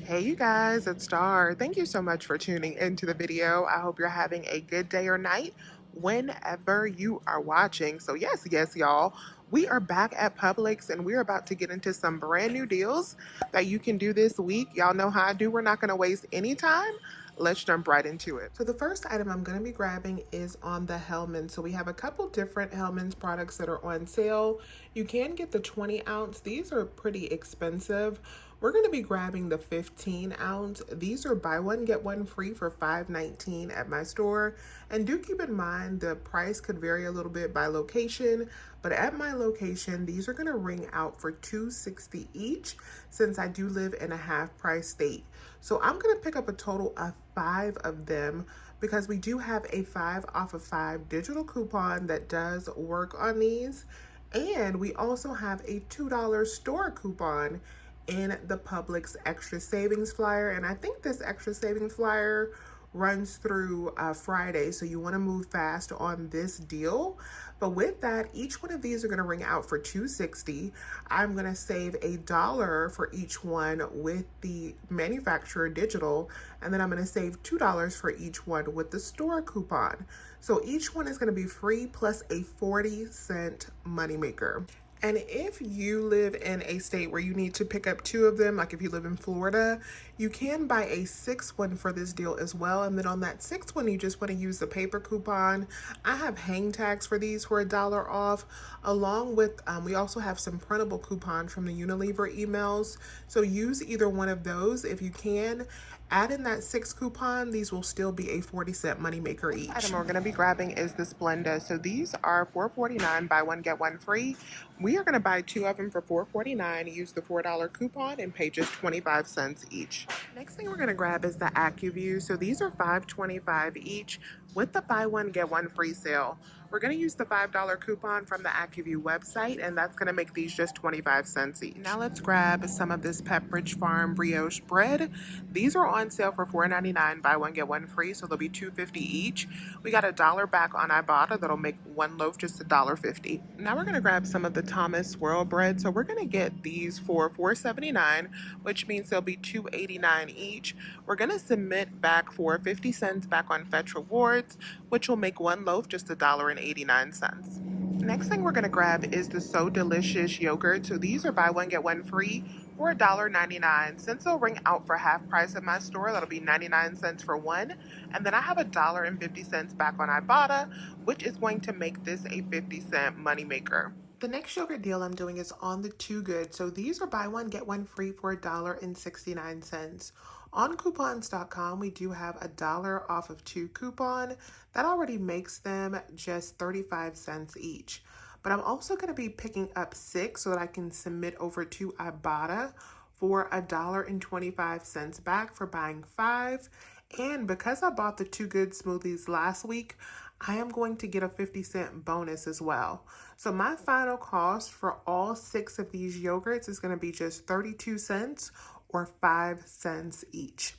Hey you guys, it's Star. Thank you so much for tuning into the video. I hope you're having a good day or night whenever you are watching. So yes, y'all, we are back at Publix and we're about to get into some brand new deals that you can do this week. Y'all know how I do. We're not going to waste any time. Let's jump right into it. So the first item I'm going to be grabbing is on the Hellmann's. So we have a couple different Hellmann's products that are on sale. You can get the 20 ounce. These are pretty expensive. We're going to be grabbing the 15 ounce. These are buy one, get one free for $5.19 at my store. And do keep in mind the price could vary a little bit by location, but at my location, these are going to ring out for $2.60 each since I do live in a half price state. So I'm going to pick up a total of 5 of them because we do have a 5 off of 5 digital coupon that does work on these. And we also have a $2 store coupon in the Publix extra savings flyer. And I think this extra savings flyer runs through Friday, so you want to move fast on this deal. But with that, each one of these are going to ring out for $2.60. I'm going to save $1 for each one with the manufacturer digital, and then I'm going to save $2 for each one with the store coupon. So each one is going to be free plus a 40-cent moneymaker. And if you live in a state where you need to pick up 2 of them, like if you live in Florida, you can buy a 6th one for this deal as well. And then on that 6th one, you just want to use the paper coupon. I have hang tags for these for $1 off, along with, we also have some printable coupons from the Unilever emails. So use either one of those if you can. Add in that 6 coupon, these will still be a 40-cent moneymaker each. The item we're going to be grabbing is the Splenda. So these are $4.49, buy one, get one free. We are going to buy 2 of them for $4.49, use the $4 coupon, and pay just 25 cents each. Next thing we're going to grab is the AccuView. So these are $5.25 each with the buy one, get one free sale. We're going to use the $5 coupon from the AccuView website, and that's going to make these just 25 cents each. Now let's grab some of this Pepperidge Farm brioche bread. These are on sale for $4.99, buy one, get one free, so they'll be $2.50 each. We got $1 back on Ibotta. That'll make one loaf just $1.50. Now we're going to grab some of the Thomas swirl bread. So we're going to get these for $4.79, which means they'll be $2.89 each. We're going to submit back for 50 cents back on Fetch Rewards, which will make one loaf just $1.89. Next thing we're going to grab is the So Delicious yogurt. So these are buy one, get one free for $1.99. Since they'll ring out for half price at my store, that'll be 99 cents for one. And then I have $1.50 back on Ibotta, which is going to make this a 50-cent moneymaker. The next yogurt deal I'm doing is on the Too Good. So these are buy one, get one free for $1.69. On coupons.com, we do have $1 off of 2 coupon. That already makes them just 35 cents each. But I'm also going to be picking up 6 so that I can submit over to Ebates for $1.25 back for buying 5. And because I bought the Too Good smoothies last week, I am going to get a 50-cent bonus as well. So my final cost for all 6 of these yogurts is going to be just 32 cents or 5 cents each.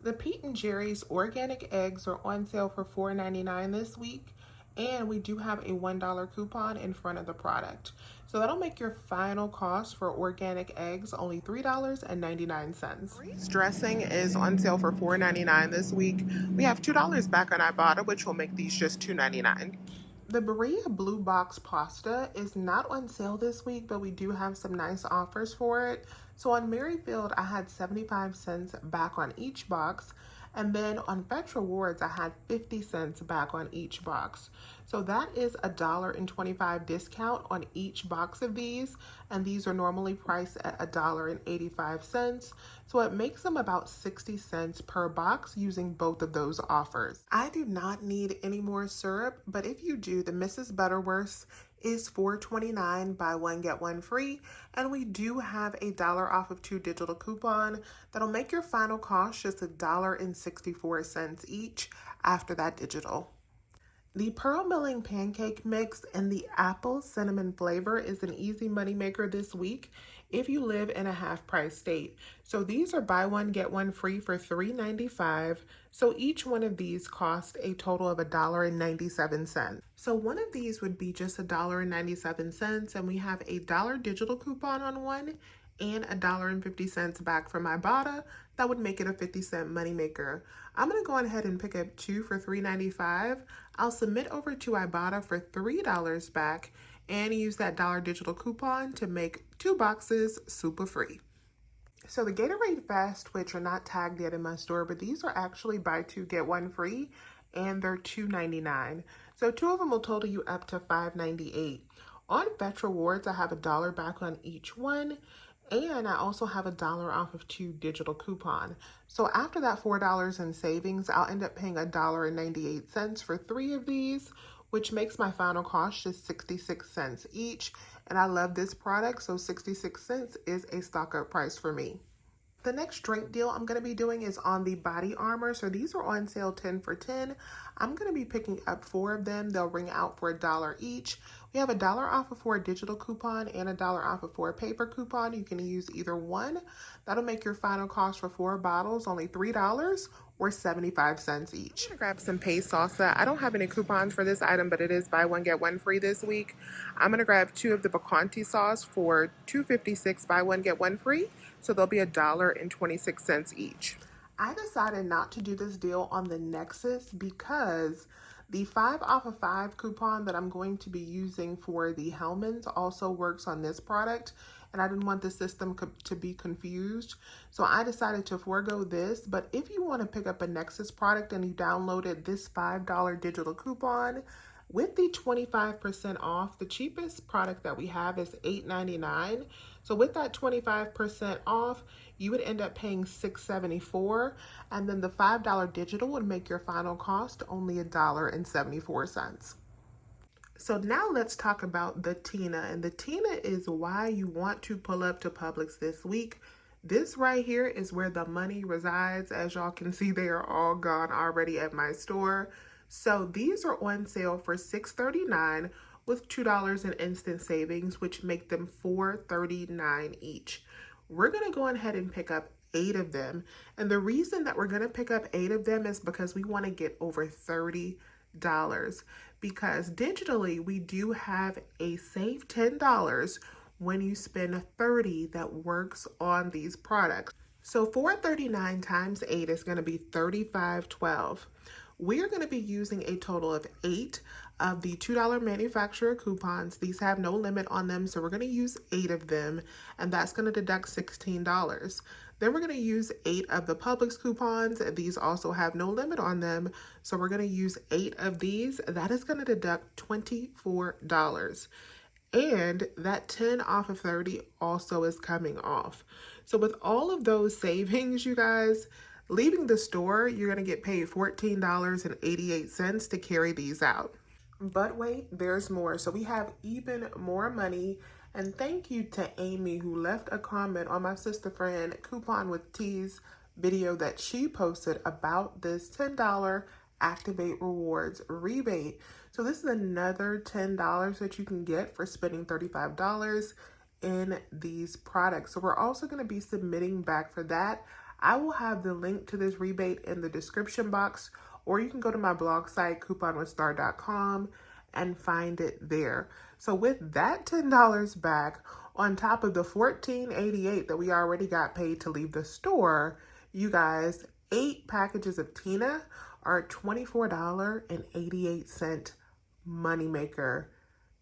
The Pete and Jerry's organic eggs are on sale for $4.99 this week, and we do have a $1 coupon in front of the product. So that'll make your final cost for organic eggs only $3.99. Grease dressing is on sale for $4.99 this week. We have $2 back on Ibotta, which will make these just $2.99. The Berea Blue Box pasta is not on sale this week, but we do have some nice offers for it. So on Merrifield, I had 75 cents back on each box. And then on Fetch Rewards, I had 50 cents back on each box. So that is $1.25 discount on each box of these. And these are normally priced at $1.85. So it makes them about 60 cents per box using both of those offers. I do not need any more syrup, but if you do, the Mrs. Butterworth's is $4.29, buy one, get one free. And we do have $1 off of 2 digital coupon. That'll make your final cost just $1.64 each after that digital. The Pearl Milling Pancake Mix and the Apple Cinnamon flavor is an easy moneymaker this week if you live in a half-price state. So these are buy one, get one free for $3.95. So each one of these cost a total of $1.97. So one of these would be just $1.97, and we have $1 digital coupon on one and $1.50 back from Ibotta. That would make it a 50-cent moneymaker. I'm gonna go ahead and pick up 2 for $3.95. I'll submit over to Ibotta for $3 back and use that dollar digital coupon to make 2 boxes super free. So the Gatorade Fast Twitch are not tagged yet in my store, but these are actually buy 2 get 1 free, and they're $2.99. So 2 of them will total you up to $5.98. On Fetch Rewards, I have $1 back on each one, and I also have $1 off of 2 digital coupon. So after that $4 in savings, I'll end up paying $1.98 for 3 of these, which makes my final cost just 66 cents each. And I love this product, so 66 cents is a stock up price for me. The next drink deal I'm going to be doing is on the Body Armor. So these are on sale 10 for 10. I'm going to be picking up 4 of them. They'll ring out for $1 each. We have $1 off of 4 digital coupon and $1 off of 4 paper coupon. You can use either one. That'll make your final cost for 4 bottles only $3 or 75 cents each. I'm gonna grab some paste salsa. I don't have any coupons for this item, but it is buy 1 get 1 free this week. I'm gonna grab 2 of the picante sauce for $2.56 buy 1 get 1 free. So they'll be $1.26 each. I decided not to do this deal on the Nexus because the 5 off of 5 coupon that I'm going to be using for the Hellmann's also works on this product, and I didn't want the system to be confused. So I decided to forego this, but if you want to pick up a Nexus product and you downloaded this $5 digital coupon, with the 25% off, the cheapest product that we have is $8.99. So with that 25% off, you would end up paying $6.74, and then the $5 digital would make your final cost only $1.74. So now let's talk about the Tina, and the Tina is why you want to pull up to Publix this week. This right here is where the money resides. As y'all can see, they are all gone already at my store. So these are on sale for $6.39 with $2 in instant savings, which make them $4.39 each. We're gonna go ahead and pick up 8 of them. And the reason that we're gonna pick up 8 of them is because we wanna get over $30. Because digitally, we do have a save $10 when you spend $30 that works on these products. So $4.39 times 8 is gonna be $35.12. We're going to be using a total of 8 of the $2 manufacturer coupons. These have no limit on them, so we're going to use 8 of them, and that's going to deduct $16. Then we're going to use 8 of the Publix coupons. These also have no limit on them, so we're going to use 8 of these. That is going to deduct $24. And that 10 off of 30 also is coming off. So with all of those savings, you guys, leaving the store, you're going to get paid $14.88 to carry these out. But wait, there's more. So we have even more money. And thank you to Amy, who left a comment on my sister friend Coupon with T's video that she posted about this $10 Activate Rewards rebate. So this is another $10 that you can get for spending $35 in these products. So we're also going to be submitting back for that. I will have the link to this rebate in the description box, or you can go to my blog site, couponwithstar.com, and find it there. So with that $10 back, on top of the $14.88 that we already got paid to leave the store, you guys, 8 packages of Tina are $24.88 moneymaker.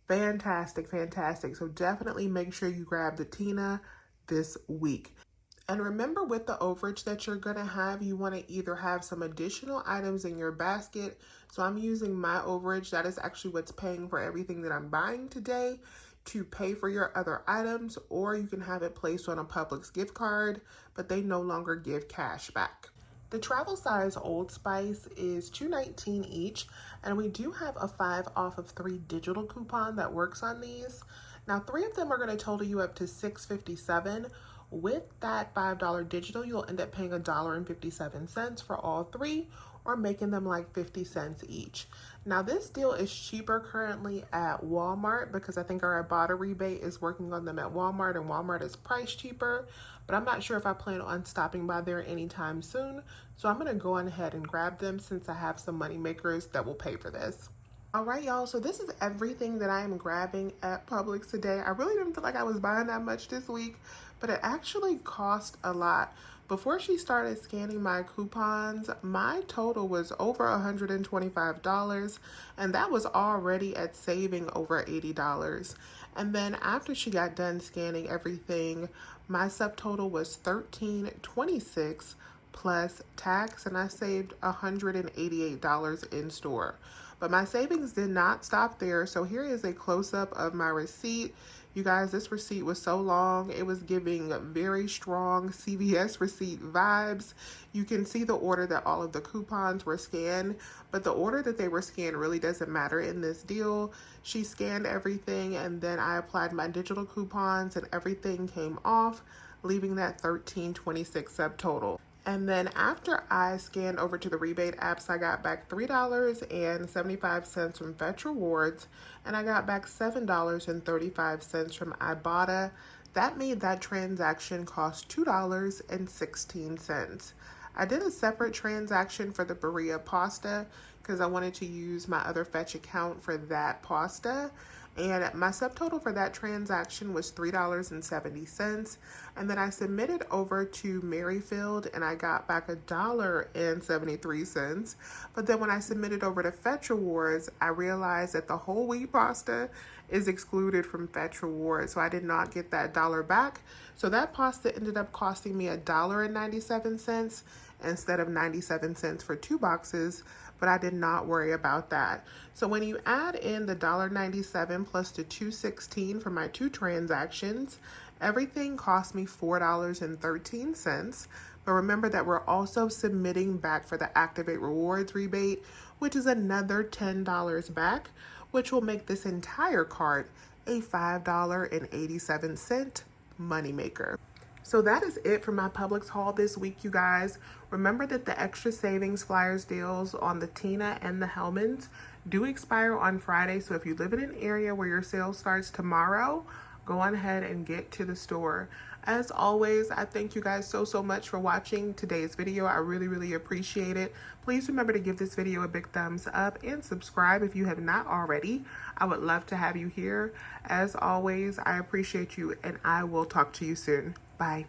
Fantastic, fantastic. So definitely make sure you grab the Tina this week. And remember, with the overage that you're going to have, you want to either have some additional items in your basket. So I'm using my overage. That is actually what's paying for everything that I'm buying today to pay for your other items, or you can have it placed on a Publix gift card, but they no longer give cash back. The travel size Old Spice is $2.19 each, and we do have a 5 off of 3 digital coupon that works on these. Now 3 of them are going to total you up to $6.57. With that $5 digital, you'll end up paying $1.57 for all 3, or making them like 50 cents each. Now this deal is cheaper currently at Walmart because I think our Ibotta rebate is working on them at Walmart, and Walmart is priced cheaper, but I'm not sure if I plan on stopping by there anytime soon. So I'm gonna go on ahead and grab them since I have some money makers that will pay for this. All right, y'all, so this is everything that I am grabbing at Publix today. I really didn't feel like I was buying that much this week, but it actually cost a lot. Before she started scanning my coupons, my total was over $125, and that was already at saving over $80. And then after she got done scanning everything, my subtotal was $13.26 plus tax, and I saved $188 in store. But my savings did not stop there, so here is a close-up of my receipt. You guys, this receipt was so long, it was giving very strong CVS receipt vibes. You can see the order that all of the coupons were scanned, but the order that they were scanned really doesn't matter in this deal. She scanned everything, and then I applied my digital coupons, and everything came off, leaving that $13.26 subtotal. And then after I scanned over to the rebate apps, I got back $3.75 from Fetch Rewards, and I got back $7.35 from Ibotta. That made that transaction cost $2.16. I did a separate transaction for the Berea pasta because I wanted to use my other Fetch account for that pasta. And my subtotal for that transaction was $3.70. And then I submitted over to Merrifield and I got back $1.73. But then when I submitted over to Fetch Rewards, I realized that the whole wheat pasta is excluded from Fetch Rewards, so I did not get that dollar back. So that pasta ended up costing me $1.97 instead of 97 cents for 2 boxes, but I did not worry about that. So when you add in the $1.97 plus the $2.16 for my 2 transactions, everything cost me $4.13. But remember that we're also submitting back for the Activate Rewards rebate, which is another $10 back, which will make this entire cart a $5.87 moneymaker. So that is it for my Publix haul this week, you guys. Remember that the extra savings flyers deals on the Tina and the Hellmann's do expire on Friday. So if you live in an area where your sale starts tomorrow, go on ahead and get to the store. As always, I thank you guys so much for watching today's video. I really appreciate it. Please remember to give this video a big thumbs up and subscribe if you have not already. I would love to have you here. As always, I appreciate you and I will talk to you soon. Bye.